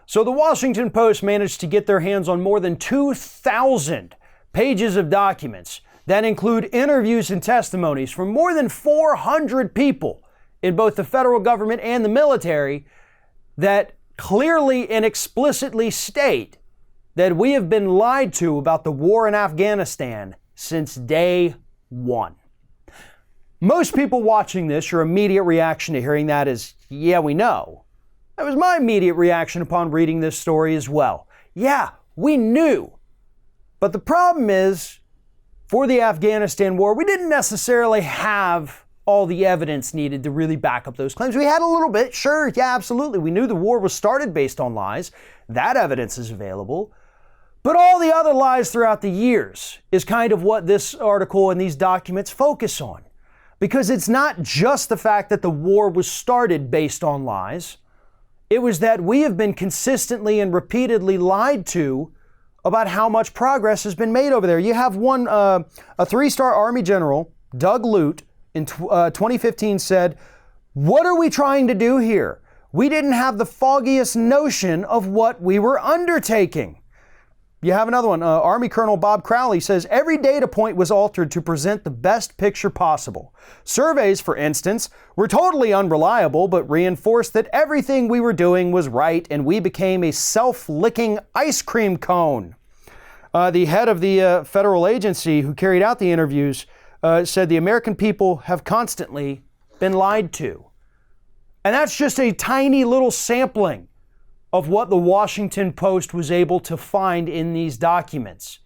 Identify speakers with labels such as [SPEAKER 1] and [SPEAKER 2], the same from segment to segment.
[SPEAKER 1] So the Washington Post managed to get their hands on more than 2,000 pages of documents that include interviews and testimonies from more than 400 people in both the federal government and the military that clearly and explicitly state that we have been lied to about the war in Afghanistan since day one. Most people watching this, your immediate reaction to hearing that is, yeah, we know. That was my immediate reaction upon reading this story as well. Yeah, we knew. But the problem is, for the Afghanistan war, we didn't necessarily have all the evidence needed to really back up those claims. We had a little bit, sure, yeah, absolutely. We knew the war was started based on lies. That evidence is available. But all the other lies throughout the years is kind of what this article and these documents focus on. Because it's not just the fact that the war was started based on lies. It was that we have been consistently and repeatedly lied to about how much progress has been made over there. You have a 3-star Army general, Doug Lute, in 2015 said, "What are we trying to do here? We didn't have the foggiest notion of what we were undertaking." You have another one, Army Colonel Bob Crowley says, "Every data point was altered to present the best picture possible. Surveys, for instance, were totally unreliable, but reinforced that everything we were doing was right, and we became a self-licking ice cream cone." The head of the federal agency who carried out the interviews said the American people have constantly been lied to. And that's just a tiny little sampling of what the Washington Post was able to find in these documents.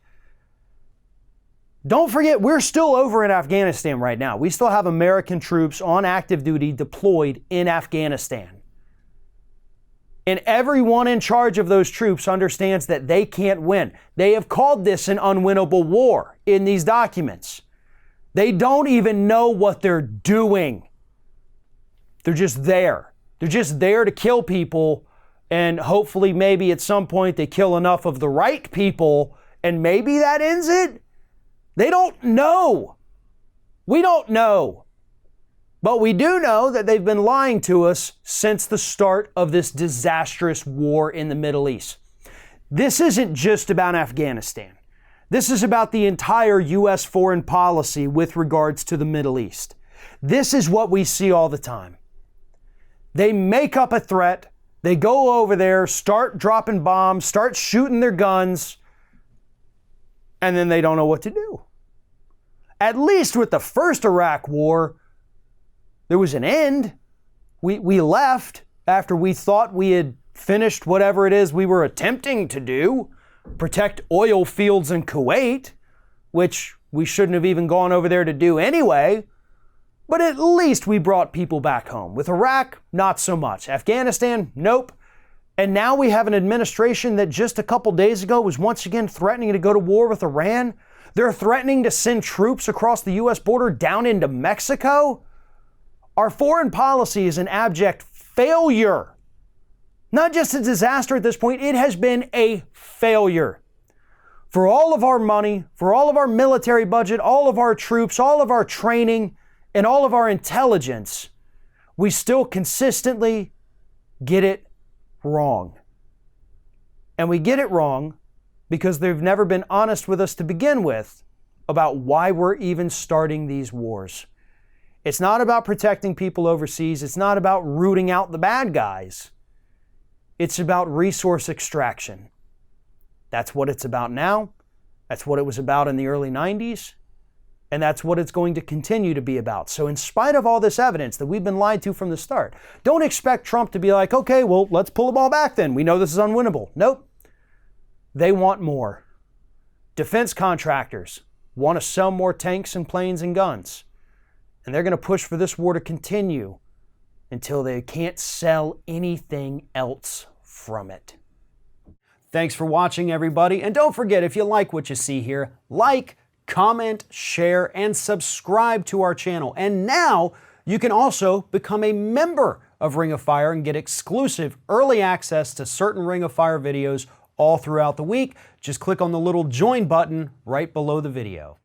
[SPEAKER 1] Don't forget, we're still over in Afghanistan right now. We still have American troops on active duty deployed in Afghanistan. And everyone in charge of those troops understands that they can't win. They have called this an unwinnable war in these documents. They don't even know what they're doing. They're just there. They're just there to kill people. And hopefully maybe at some point they kill enough of the right people and maybe that ends it. They don't know. We don't know. But we do know that they've been lying to us since the start of this disastrous war in the Middle East. This isn't just about Afghanistan. This is about the entire U.S. foreign policy with regards to the Middle East. This is what we see all the time. They make up a threat. They go over there, start dropping bombs, start shooting their guns, and then they don't know what to do. At least with the first Iraq war, there was an end. We left after we thought we had finished whatever it is we were attempting to do, protect oil fields in Kuwait, which we shouldn't have even gone over there to do anyway. But at least we brought people back home. With Iraq, not so much. Afghanistan, nope. And now we have an administration that just a couple days ago was once again threatening to go to war with Iran. They're threatening to send troops across the U.S. border down into Mexico. Our foreign policy is an abject failure. Not just a disaster at this point, it has been a failure. For all of our money, for all of our military budget, all of our troops, all of our training, and all of our intelligence, we still consistently get it wrong. And we get it wrong because they've never been honest with us to begin with about why we're even starting these wars. It's not about protecting people overseas. It's not about rooting out the bad guys. It's about resource extraction. That's what it's about now. That's what it was about in the early 90s. And that's what it's going to continue to be about. So in spite of all this evidence that we've been lied to from the start, don't expect Trump to be like, okay, well, let's pull the ball back then. We know this is unwinnable. Nope. They want more. Defense contractors want to sell more tanks and planes and guns. And they're going to push for this war to continue until they can't sell anything else from it. Thanks for watching, everybody. And don't forget, if you like what you see here, like, comment, share, and subscribe to our channel. And now you can also become a member of Ring of Fire and get exclusive early access to certain Ring of Fire videos all throughout the week. Just click on the little join button right below the video.